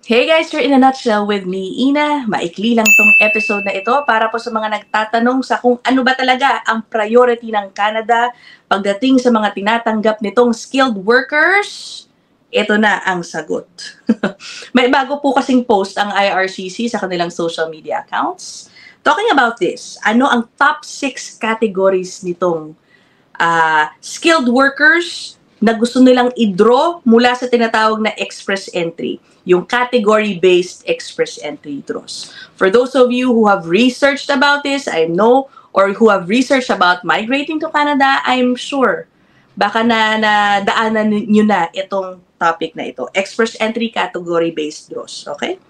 Hey guys, you're in a nutshell with me, Ina. Maikli lang tong episode na ito para po sa mga nagtatanong sa kung ano ba talaga ang priority ng Canada pagdating sa mga tinatanggap nitong skilled workers. Ito na ang sagot. May bago po kasing post ang IRCC sa kanilang social media accounts. Talking about this, ano ang top 6 categories nitong skilled workers na gusto nilang i-draw mula sa tinatawag na express entry, yung category-based express entry draws. For those of you who have researched about this, I know, or who have researched about migrating to Canada, I'm sure baka daanan nyo na itong topic na ito. Express entry category-based draws. Okay?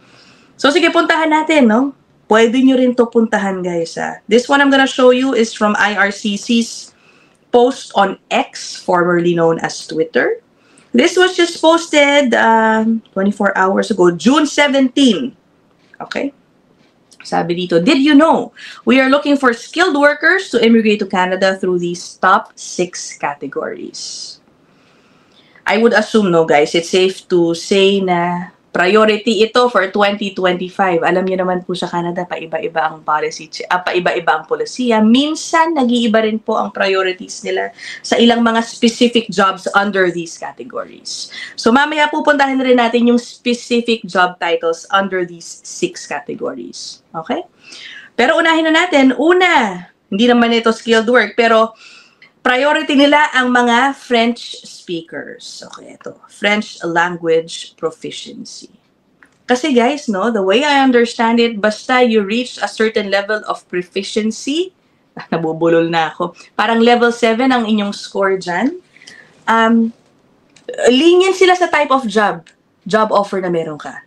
So sige, puntahan natin, no? Pwede nyo rin to puntahan, guys. This one I'm gonna show you is from IRCC's post on X, formerly known as Twitter. This was just posted 24 hours ago, June 17. Okay? Sabi dito, did you know we are looking for skilled workers to immigrate to Canada through these top 6 categories? I would assume, no guys, it's safe to say na priority ito for 2025. Alam niyo naman po sa Canada, paiba-iba ang policy, paiba-iba ang polisiya. Minsan, nag-iiba rin po ang priorities nila sa ilang mga specific jobs under these categories. So, mamaya pupuntahin rin natin yung specific job titles under these 6 categories. Okay? Pero unahin na natin, hindi naman ito skilled work, pero priority nila ang mga French speakers. Okay, ito. French language proficiency. Kasi guys, no, the way I understand it, basta you reach a certain level of proficiency, nabubulol na ako, parang level 7 ang inyong score dyan, lenient sila sa type of job offer na meron ka.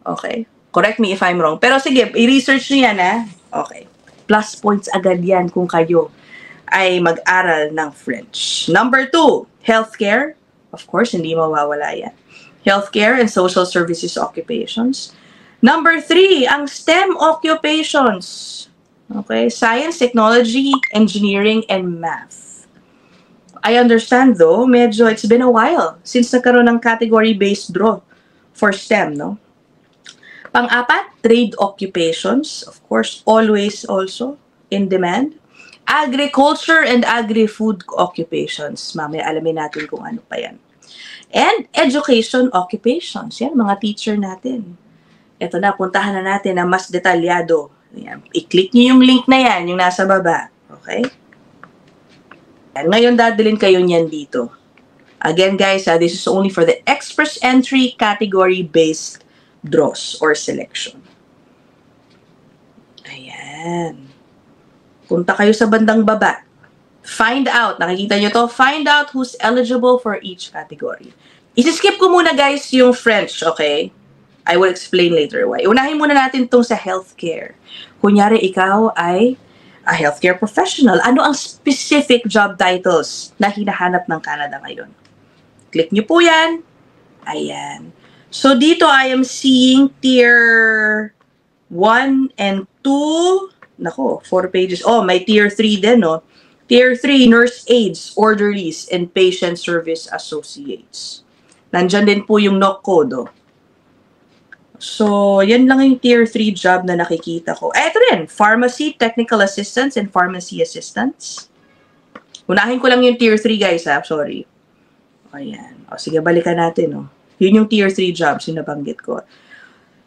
Okay? Correct me if I'm wrong. Pero sige, i-research nyo yan, ha? Okay. Plus points agad yan kung kayo ay mag-aral ng French. Number 2, healthcare. Of course, hindi mawawala yan. Healthcare and social services occupations. Number 3, ang STEM occupations. Okay, science, technology, engineering, and math. I understand though, medyo it's been a while since nagkaroon ng category-based draw for STEM, no? Pang-apat, trade occupations. Of course, always also in demand. Agriculture and agri-food occupations. Mamaya alamin natin kung ano pa yan. And education occupations. Yan, mga teacher natin. Ito na, puntahan na natin na mas detalyado. Yan. I-click nyo yung link na yan, yung nasa baba. Okay? Yan. Ngayon, dadalhin kayo niyan dito. Again, guys, this is only for the express entry category-based draws or selection. Ayan. Punta kayo sa bandang baba. Find out. Nakikita nyo to? Find out who's eligible for each category. Isi-skip ko muna guys yung French, okay? I will explain later why. Unahin muna natin itong sa healthcare. Kunyari, ikaw ay a healthcare professional. Ano ang specific job titles na hinahanap ng Canada ngayon? Click nyo po yan. Ayan. So, dito I am seeing tier 1 and 2. Nako, 4 pages. Oh, may tier 3 din, no? Tier 3, nurse aides, orderlies, and patient service associates. Nandyan din po yung NOC code, oh. So, yan lang yung tier 3 job na nakikita ko. Eto rin, pharmacy, technical assistants, and pharmacy assistants. Unahin ko lang yung tier 3, guys, ha? Sorry. Ayan. O, sige, balikan natin, oh. Yun yung tier 3 jobs yung nabanggit ko.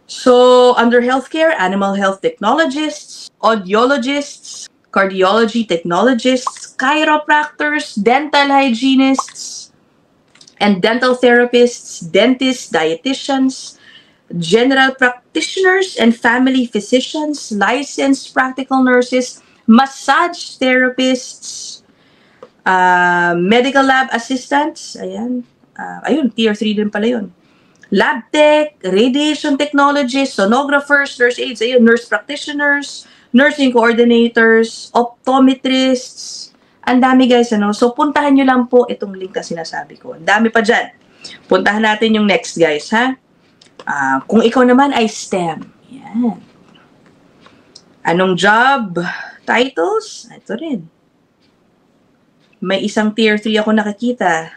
So, under healthcare, animal health technologists, audiologists, cardiology technologists, chiropractors, dental hygienists, and dental therapists, dentists, dietitians, general practitioners and family physicians, licensed practical nurses, massage therapists, medical lab assistants, ayan, ayun, tier 3 din pala yun. Lab tech, radiation technologists, sonographers, nurse aides, ayun, nurse practitioners, nursing coordinators, optometrists. Ang dami guys, ano? So, puntahan nyo lang po itong link na sinasabi ko. Ang dami pa dyan. Puntahan natin yung next guys, ha? Kung ikaw naman ay STEM. Yan. Anong job titles? Ito rin. May isang tier 3 ako nakikita.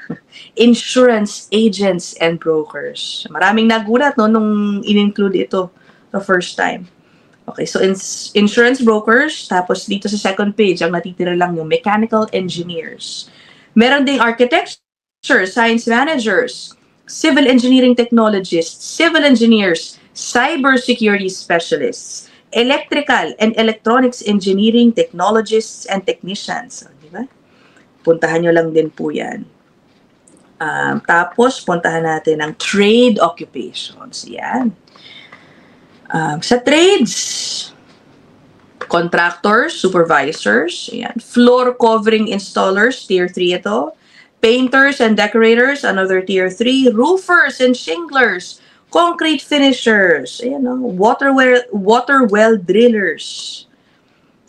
Insurance agents and brokers. Maraming nagulat no, nung in-include ito the first time. Okay, so insurance brokers, tapos dito sa second page, ang natitira lang yung mechanical engineers. Meron ding architecture, science managers, civil engineering technologists, civil engineers, cybersecurity specialists, electrical and electronics engineering technologists and technicians. Di ba? Puntahan nyo lang din po yan. Tapos, puntahan natin ang trade occupations. Yan. Sa trades, contractors, supervisors, ayan. Floor covering installers, tier 3 ito. Painters and decorators, another tier 3. Roofers and shinglers, concrete finishers, ayan, water well drillers.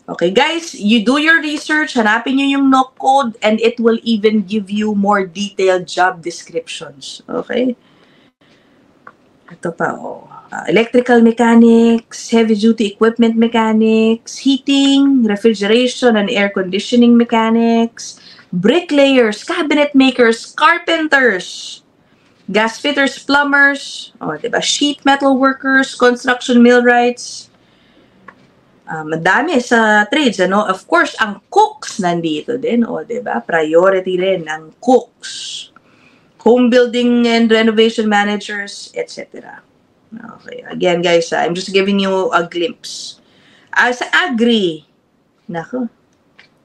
Okay, guys, you do your research, hanapin nyo yung NOC code, and it will even give you more detailed job descriptions. Okay? Ito pa, electrical mechanics, heavy-duty equipment mechanics, heating, refrigeration and air conditioning mechanics, bricklayers, cabinet makers, carpenters, gas fitters, plumbers, diba? Sheet metal workers, construction millwrights. Madami sa trades, ano? Of course, ang cooks nandito din, diba? Priority rin ang cooks. Home building and renovation managers, etc. Okay, again guys, I'm just giving you a glimpse. Sa agri, naku,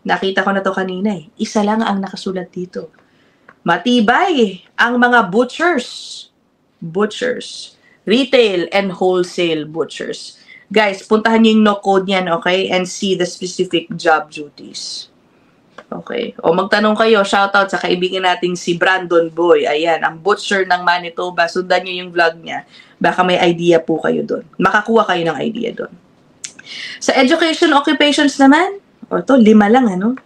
nakita ko na to kanina eh. Isa lang ang nakasulat dito. Matibay ang mga butchers, retail and wholesale butchers. Guys, puntahan niyo yung no code niyan, okay? And see the specific job duties. Okay. O magtanong kayo, shoutout sa kaibigan nating si Brandon Boy. Ayan, ang butcher ng Manitoba. Sundan nyo yung vlog niya. Baka may idea po kayo doon. Makakuha kayo ng idea doon. Sa education occupations naman, to 5 lang, ano?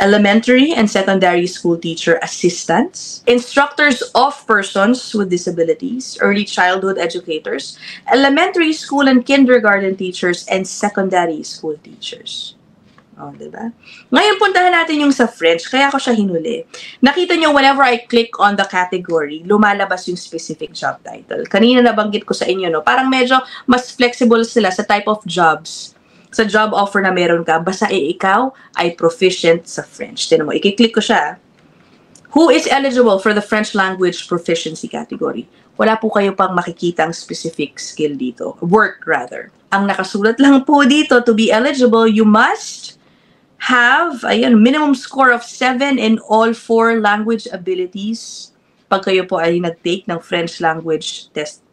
Elementary and secondary school teacher assistants, instructors of persons with disabilities, early childhood educators, elementary school and kindergarten teachers, and secondary school teachers. Diba? Ngayon, puntahan natin yung sa French. Kaya ako siya hinuli. Nakita nyo, whenever I click on the category, lumalabas yung specific job title. Kanina nabanggit ko sa inyo, no? Parang medyo mas flexible sila sa type of jobs. Sa job offer na meron ka, basta ikaw ay proficient sa French. Tinan mo, i-click ko siya. Who is eligible for the French language proficiency category? Wala po kayo pang makikitang specific skill dito. Work, rather. Ang nakasulat lang po dito, to be eligible, you must have minimum score of 7 in all 4 language abilities pag kayo po ay nag-take ng French language test.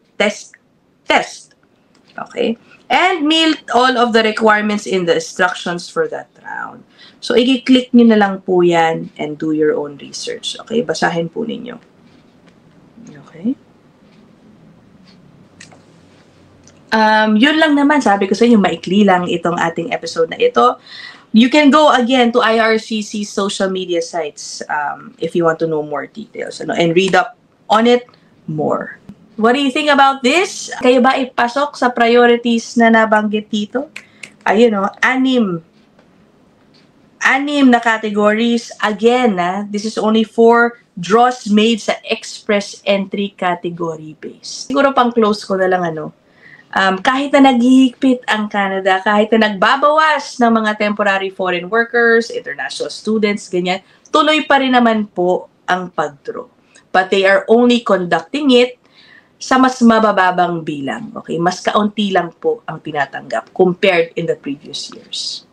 Okay? And meet all of the requirements in the instructions for that round. So, i-click nyo na lang po yan and do your own research. Okay? Basahin po ninyo. Okay? Yun lang naman, sabi ko sa inyo, maikli lang itong ating episode na ito. You can go again to IRCC's social media sites if you want to know more details and read up on it more. What do you think about this? Kayo ba ipasok sa priorities na nabanggit dito? Ayun, 6 na categories. Again, this is only for draws made sa express entry category base. Siguro pang close ko na lang kahit na naghihigpit ang Canada, kahit na nagbabawas ng mga temporary foreign workers, international students, ganyan, tuloy pa rin naman po ang pag-draw. But they are only conducting it sa mas mabababang bilang. Okay? Mas kaunti lang po ang tinatanggap compared in the previous years.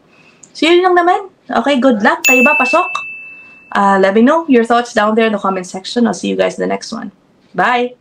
So, yun lang naman. Okay, good luck. Kayo ba? Pasok? Let me know your thoughts down there in the comment section. I'll see you guys in the next one. Bye!